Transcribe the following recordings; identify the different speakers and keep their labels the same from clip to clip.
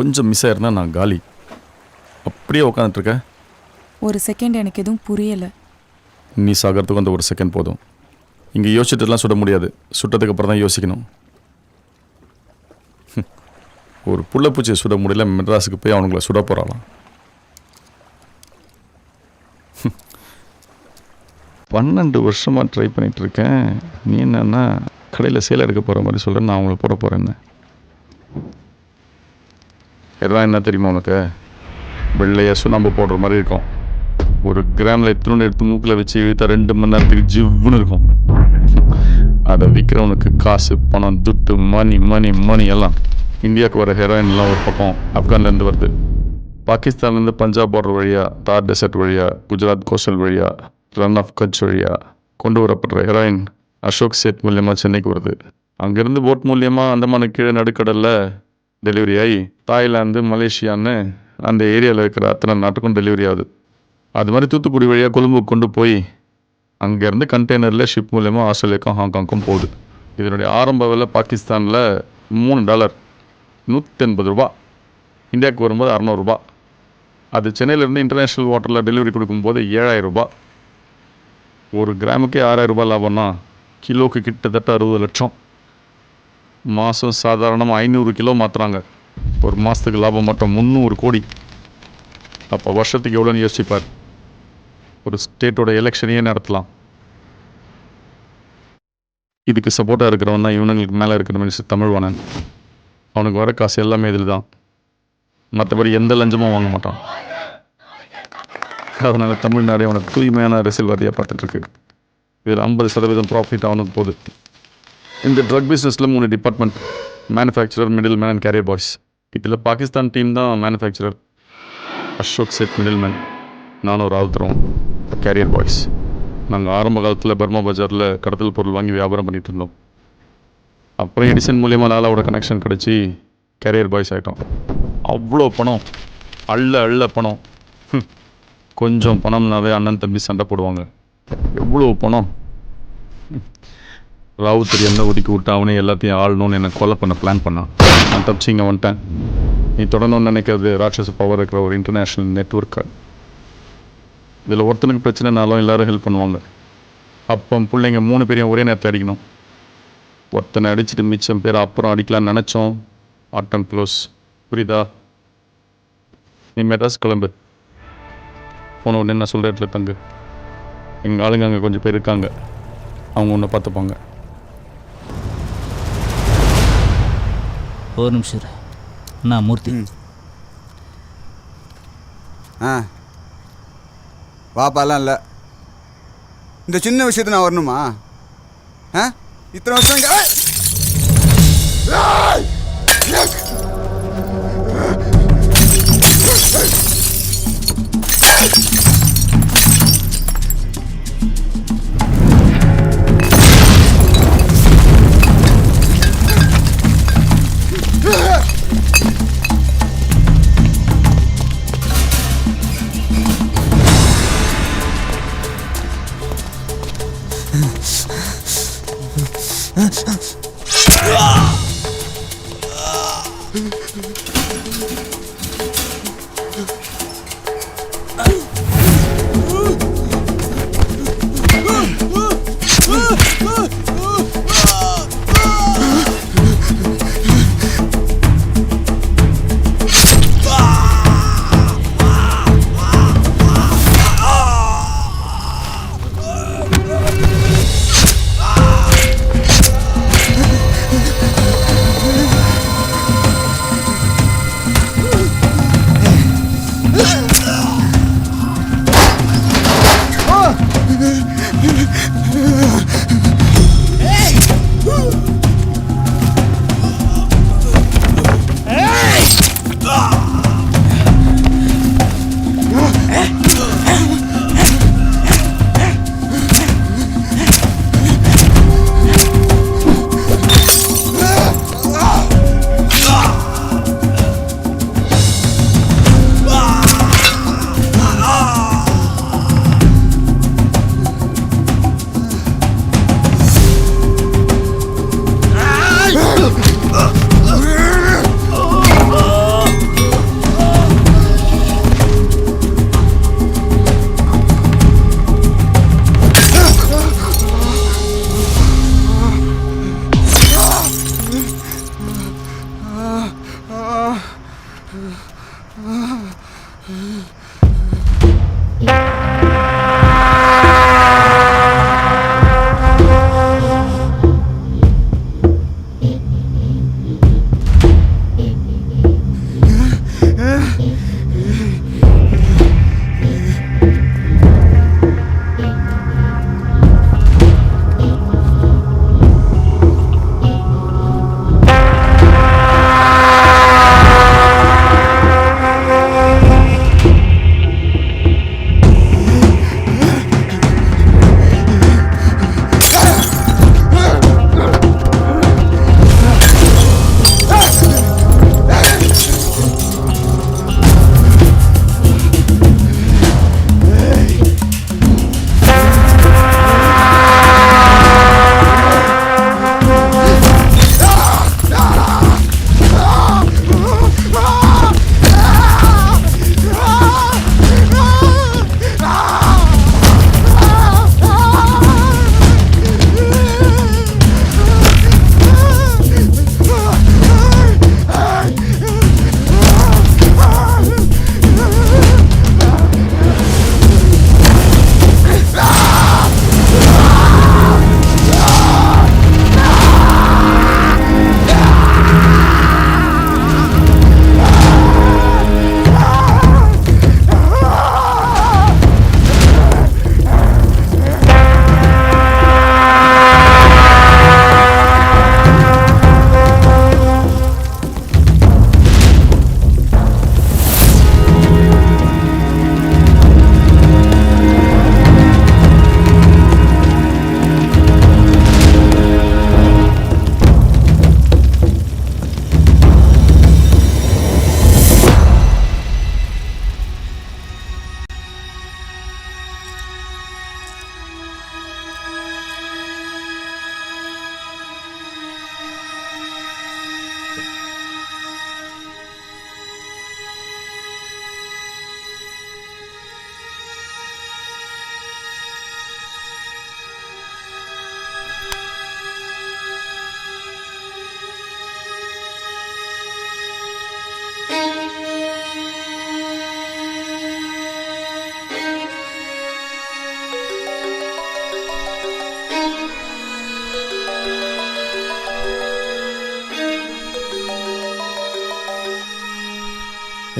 Speaker 1: கொஞ்சம் மிஸ் ஆயிருந்தா நான் காலி. அப்படியே உட்காந்துட்ருக்க.
Speaker 2: ஒரு செகண்ட் எனக்கு எதுவும் புரியலை.
Speaker 1: நீ சாகிறதுக்கு அந்த ஒரு செகண்ட் போதும். இங்கே யோசிச்சுட்டுலாம் சுட முடியாது. சுட்டதுக்கு அப்புறம் தான் யோசிக்கணும். ஒரு புள்ளப்பூச்சியை சுட முடியல, மெட்ராஸுக்கு போய் அவனுங்களை சுட போகிறாளாம். 12 வருஷமாக ட்ரை பண்ணிகிட்ருக்கேன். நீ என்னன்னா கடையில் சேலை எடுக்க போகிற மாதிரி சொல்கிறேன், நான் அவங்கள போட போகிறேன்னு. எல்லாம் என்ன தெரியுமா உனக்கு? வெள்ளையாக சுண்ணாம்பு போடுற மாதிரி இருக்கும். ஒரு கிராமில் எத்தனை எடுத்து மூக்கில் வச்சு இழுத்தா 2 மணி நேரத்துக்கு ஜிவ்வுன்னு இருக்கும். அதை விற்கிறவனுக்கு காசு, பணம், துட்டு, மணி மணி மணி எல்லாம். இந்தியாவுக்கு வர ஹெராயின்லாம் ஒரு பக்கம் ஆப்கான்லேருந்து வருது. பாகிஸ்தான்லேருந்து பஞ்சாப் பார்டர் வழியாக, தார் டெசர்ட் வழியாக, குஜராத் கோஸ்டல் வழியாக, ரன் ஆஃப் கட்ச் வழியாக கொண்டு வரப்படுற ஹெராயின் அசோக் சேத் மூலியமாக சென்னைக்கு வருது. அங்கேருந்து போட் மூலியமாக அந்தமான கீழே நடுக்கடலில் டெலிவரி ஆகி தாய்லாந்து, மலேசியான்னு அந்த ஏரியாவில் இருக்கிற அத்தனை நாட்டுக்கும் டெலிவரி ஆகுது. அது மாதிரி தூத்துக்குடி வழியாக கொழும்புக்கு கொண்டு போய் அங்கேருந்து கண்டெய்னரில் ஷிப் மூலயமா ஆஸ்திரேலியாவுக்கும் ஹாங்காங்க்கும் போகுது. இதனுடைய ஆரம்ப விலை பாகிஸ்தானில் $3, 180 ரூபா. இந்தியாவுக்கு வரும்போது 600 ரூபா. அது சென்னையிலேருந்து இன்டர்நேஷ்னல் வாட்டரில் டெலிவரி கொடுக்கும்போது 7000 ரூபா. ஒரு கிராமுக்கே 6000 ரூபா லாபம்னா கிலோவுக்கு கிட்டத்தட்ட 60 லட்சம். மாதம் சாதாரணமாக 500 கிலோ மாற்றுறாங்க. ஒரு மாதத்துக்கு லாபம் மட்டும் 300 கோடி. அப்போ வருஷத்துக்கு எவ்வளோன்னு யோசிப்பார். ஒரு ஸ்டேட்டோட எலெக்ஷனையே நடத்தலாம். இதுக்கு சப்போர்ட்டாக இருக்கிறவன் தான் இவனுங்களுக்கு மேலே இருக்கிற மினிஸ்டர் தமிழ்வாணன். அவனுக்கு வர காசு எல்லாமே இதில் தான். மற்றபடி எந்த லஞ்சமும் வாங்க மாட்டான். அதனால் தமிழ்நாடு அவனை தூய்மையான அரசியல்வாதியாக பார்த்துட்ருக்கு. இதில் 50% ப்ராஃபிட் அவனுக்கு போகுது. இந்த ட்ரக் பிஸ்னஸில் 3 department: manufacturer, middle man and carrier boys. இதில் பாகிஸ்தான் டீம் தான் மேனுஃபேக்சரர், அசோக் சேத் மிடில் மேன், நானும் ராவுத்தரும் கேரியர் பாய்ஸ். நாங்கள் ஆரம்ப காலத்தில் பர்மா பஜாரில் கடத்தல் பொருள் வாங்கி வியாபாரம் பண்ணிகிட்டு இருந்தோம். அப்புறம் எடிசன் மூலியமாக லாலாவோட கனெக்ஷன் கிடச்சி கேரியர் பாய்ஸ் ஆகிட்டோம். அவ்வளோ பணம், அள்ள பணம். கொஞ்சம் பணம்னாவே அண்ணன் தம்பி சண்டை போடுவாங்க. எவ்வளோ பணம். ராவுத்தர் என்ன ஒதுக்கி விட்டு அவனே எல்லாத்தையும் ஆளணும்னு என்னை கொலை பண்ண பிளான் பண்ணான். நான் தப்பிச்சு இங்கே வந்துட்டேன். நீ தொடரணும்னு நினைக்கிறது ராட்சச பவர் இருக்கிற ஒரு இன்டர்நேஷ்னல் நெட்வொர்க்கு. இதில் ஒருத்தனுக்கு பிரச்சனைனாலும் எல்லோரும் ஹெல்ப் பண்ணுவாங்க. அப்போ பிள்ளைங்க 3 பேரையும் ஒரே நேரத்தில் அடிக்கணும். ஒருத்தனை அடிச்சுட்டு மிச்சம் பேர் அப்புறம் அடிக்கலான்னு நினச்சோம். ஆட்டம் க்ளோஸ். புரியுதா? நீ மெட்ராஸ் கிளம்பு. போன உடனே நான் சொல்கிற இடத்துல தங்கு. எங்கள் ஆளுங்க அங்கே கொஞ்சம் பேர் இருக்காங்க. அவங்க ஒன்று பார்த்துப்பாங்க.
Speaker 3: ஒரு நிமிஷம் நான் மூர்த்தி.
Speaker 4: வாப்பாலாம் இல்லை. இந்த சின்ன விஷயத்தை நான் வரணுமா? இத்தனை வருஷம்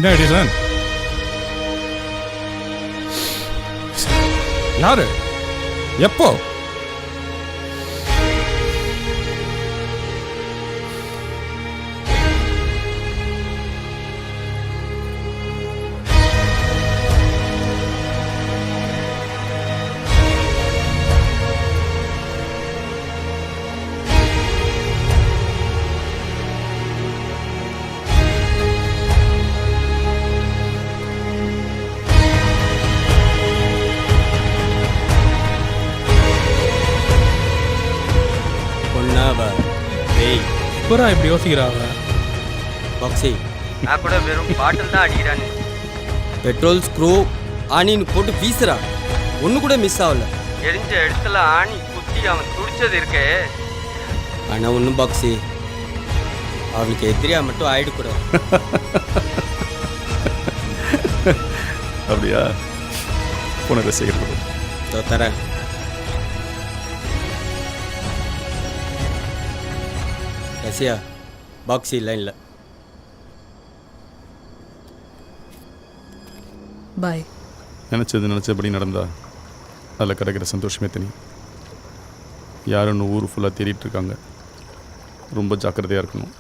Speaker 5: என்ன எடிசன்? யாரு? எப்போ? எப்பரா இப்படி யோசிக்கிறாங்க?
Speaker 6: பாக்ஸி நான் கூட வெறும் பாட்டில் தான் அடிக்கிறான்னு பெட்ரோல் ஸ்க்ரூ ஆணின்னு போட்டு வீசுறா, ஒன்று கூட மிஸ் ஆகல. எரிஞ்ச இடத்துல ஆணி குத்தி அவன் துடிச்சது இருக்கே. ஆனால் ஒன்றும் பாக்ஸி, அவளுக்கு எதிரியா மட்டும் ஆயிடக்கூடாது.
Speaker 1: அப்படியா? உனக்கு செய்யறது
Speaker 6: தரேன். ரசியா, பாக்ஸி லைனில்.
Speaker 2: பாய்.
Speaker 1: நினச்சபடி நடந்தா அதில் கிடைக்கிற சந்தோஷமே தனி. யாருன்னு ஊர் ஃபுல்லாக தேடிட்டு இருக்காங்க. ரொம்ப ஜாக்கிரதையாக இருக்கணும்.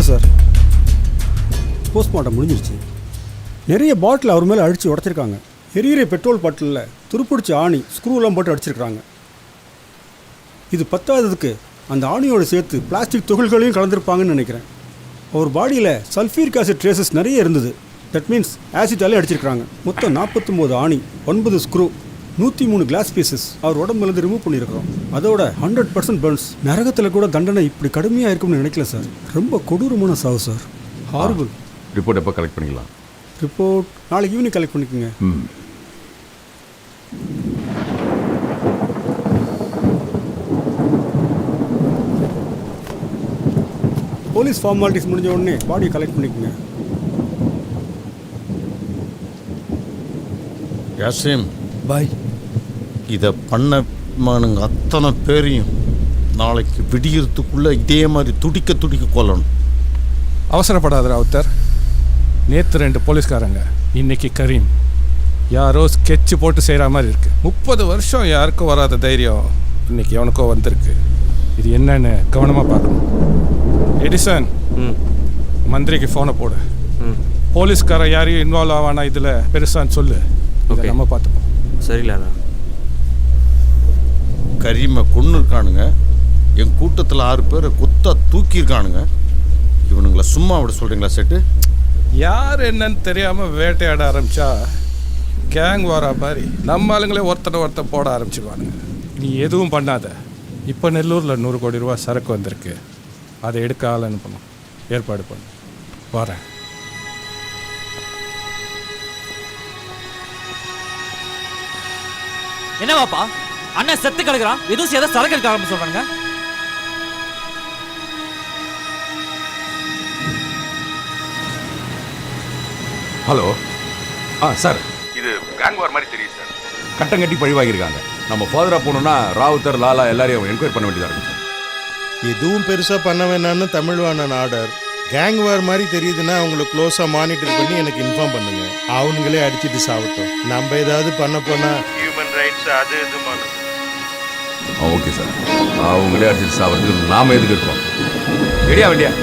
Speaker 7: சார், போஸ்ட்மார்ட்டம் முடிஞ்சிருச்சு. நிறைய பாட்டில் அவர் மேலே அடித்து உடச்சிருக்காங்க. எரியிற பெட்ரோல் பாட்டிலில் துருப்பிடிச்ச ஆணி ஸ்க்ரூலாம் போட்டு அடிச்சிருக்காங்க. இது பத்தாததுக்கு அந்த ஆணியோடு சேர்த்து பிளாஸ்டிக் துகள்களையும் கலந்துருப்பாங்கன்னு நினைக்கிறேன். அவர் பாடியில் சல்ஃபூரிக் ஆசிட் ட்ரேசஸ் நிறைய இருந்தது. தட் மீன்ஸ் ஆசிட்டாலே அடிச்சிருக்காங்க. மொத்தம் 49 ஆணி, 9 ஸ்க்ரூ, 103 கிளாஸ் பீசஸ் அவர் உடம்புலேருந்து ரிமூவ் பண்ணியிருக்கிறோம். அதோட 100% பர்ன்ஸ். நரகத்தில் கூட தண்டனை இப்படி கடுமையாக இருக்கும்னு நினைக்கல சார். ரொம்ப கொடூரமான சாவு சார். ஹாரிபிள்.
Speaker 1: ரிப்போர்ட் எப்போ கலெக்ட் பண்ணிக்கலாம்?
Speaker 7: ரிப்போர்ட் நாளைக்கு ஈவினிங் கலெக்ட் பண்ணிக்கோங்க. போலீஸ் ஃபார்மாலிட்டிஸ் முடிஞ்ச உடனே பாடியை கலெக்ட் பண்ணிக்கோங்க.
Speaker 8: யாசிம்
Speaker 7: பாய்.
Speaker 8: இதை பண்ணமானுங்க அத்தனை பேரையும் நாளைக்கு விடியறதுக்குள்ளே இதே மாதிரி துடிக்க கொல்லணும்.
Speaker 5: அவசரப்படாத ராவுத்தர். நேற்று 2 போலீஸ்காரங்க, இன்னைக்கு கரீம். யாரோ ஸ்கெட்சு போட்டு செய்கிற மாதிரி இருக்குது. 30 வருஷம் யாருக்கும் வராத தைரியம் இன்னைக்கு எவனுக்கோ வந்திருக்கு. இது என்னன்னு கவனமாக பார்க்கணும். எடிசன், மந்திரிக்கு ஃபோனை போடு. போலீஸ்காரன் யாரையும் இன்வால்வ் ஆவானா இதில் பெருசான்னு சொல்லு. ஓகே, நம்ம பார்த்துப்போம்.
Speaker 6: சரிங்களா?
Speaker 8: கரீமை கொன்று இருக்கானுங்க. என் கூட்டத்தில் 6 பேரை குத்தா தூக்கியிருக்கானுங்க. இவனுங்களை சும்மா விட சொல்கிறீங்களா செட்டு?
Speaker 5: யார் என்னன்னு தெரியாமல் வேட்டையாட ஆரம்பித்தா கேங் வாரா மாதிரி நம்ம ஆளுங்களே ஒருத்தர் போட ஆரம்பிச்சுக்குவானுங்க. நீ எதுவும் பண்ணாத. இப்போ நெல்லூரில் 100 கோடி ரூபா சரக்கு வந்திருக்கு. அதை எடுக்க ஆள் அனுப்பணும். ஏற்பாடு பண்ணு. வரேன்.
Speaker 3: என்னவாப்பா அண்ணன் செத்து கிடக்குறான், எதுவும் சேத சரக்கு எடுக்க ஆரம்பிச்சு சொல்றாங்க.
Speaker 9: ஹலோ. சார், இது கேங் வார் மாதிரி தெரியுது சார். கட்டம் கட்டி பழிவாங்கியிருக்காங்க. நம்ம ஃபாதராக போகணுன்னா ராவுத்தர், லாலா எல்லாரையும் என்கொயரி பண்ண வேண்டியதாக இருக்கும் சார்.
Speaker 10: எதுவும் பெருசாக பண்ண வேணான்னு தமிழ்வாணன் ஆர்டர். கேங் வார் மாதிரி தெரியுதுன்னா அவங்கள க்ளோஸாக மானிட்டர் பண்ணி எனக்கு இன்ஃபார்ம் பண்ணுங்க. அவனுங்களே அடிச்சுட்டு சாப்பிட்டோம். நம்ம ஏதாவது பண்ண போனால் ஹியூமன் ரைட்ஸ் அது இது பண்ணணும்.
Speaker 9: ஓகே சார், அவங்களே அடிச்சுட்டு சாப்பிட்றதுக்கு நாம் எதுக்கு இருக்கோம்? ரெடியா வேண்டியா?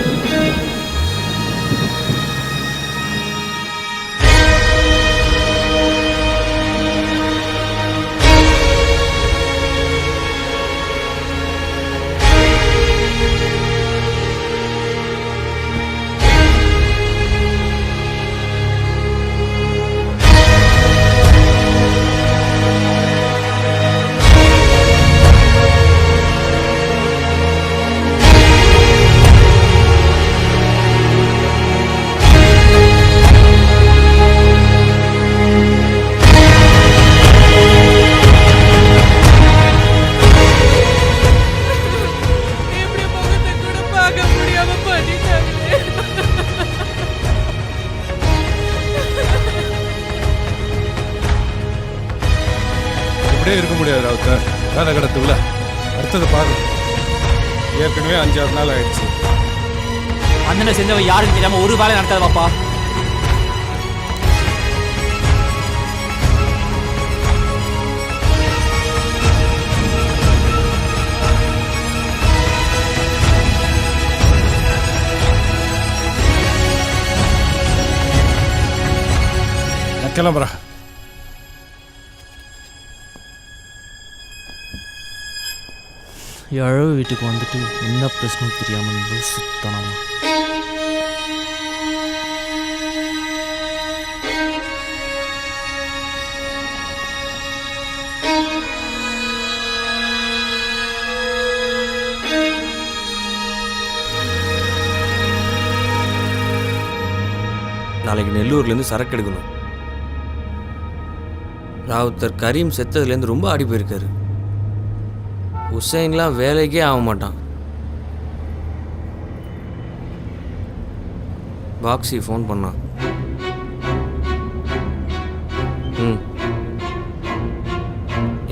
Speaker 5: வேலை கிடத்துல அடுத்தது பாரு. ஏற்கனவே 5-6 நாள் ஆயிடுச்சு.
Speaker 3: அண்ணனை செஞ்சவன் யாருன்னு தெரியாம ஒரு வேலை நடக்காது பாப்பா.
Speaker 5: நான் கிளம்புறா.
Speaker 3: அழகு வீட்டுக்கு வந்துட்டு என்ன பிரச்சனை தெரியாம சுத்தனமா.
Speaker 6: நாளைக்கு நெல்லூர்லேருந்து சரக்கு எடுக்கணும். ராவுத்தர் கரீம் செத்ததுலேருந்து ரொம்ப ஆடி போயிருக்காரு. ஹுசைன்லாம் வேலைக்கே ஆக மாட்டான். பாக்ஸி ஃபோன் பண்ணான்.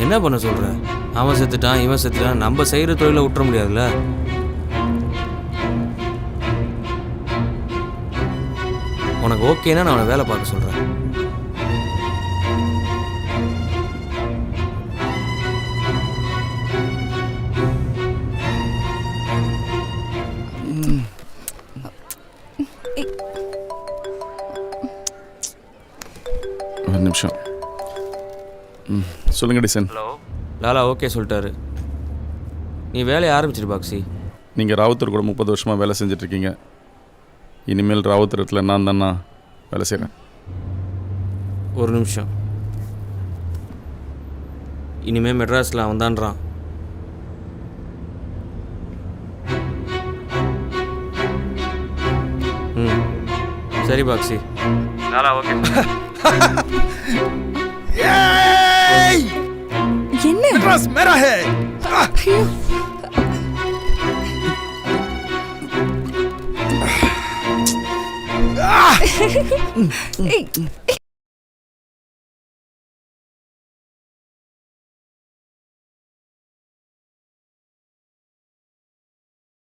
Speaker 6: என்ன பண்ண சொல்கிற? அவன் செத்துட்டான், இவன் செத்துட்டான், நம்ம செய்கிற தொழிலை விட்டுற முடியாதுல்ல. உனக்கு ஓகேன்னா நான் அவனை வேலை பார்க்க சொல்கிறேன்.
Speaker 1: ஒரு நிமிஷம். சொல்லுங்க டிசன்.
Speaker 6: ஹலோ லாலா ஓகே சொல்லிட்டாரு. நீ வேலையை ஆரம்பிச்சிரு பாக்ஸி.
Speaker 1: நீங்கள் ராவுத்தர் கூட 30 வருஷமாக வேலை செஞ்சிட்ருக்கீங்க. இனிமேல் ராவுத்தரத்தில் நான் தானா வேலை செய்கிறேன்.
Speaker 6: ஒரு நிமிஷம். இனிமேல் மெட்ராஸில் அவன் தான்றான். சரி பாக்ஸி. லாலா ஓகே.
Speaker 2: என்ன
Speaker 5: மெட்ராஸ் மேரா ஹே.
Speaker 2: ஏய்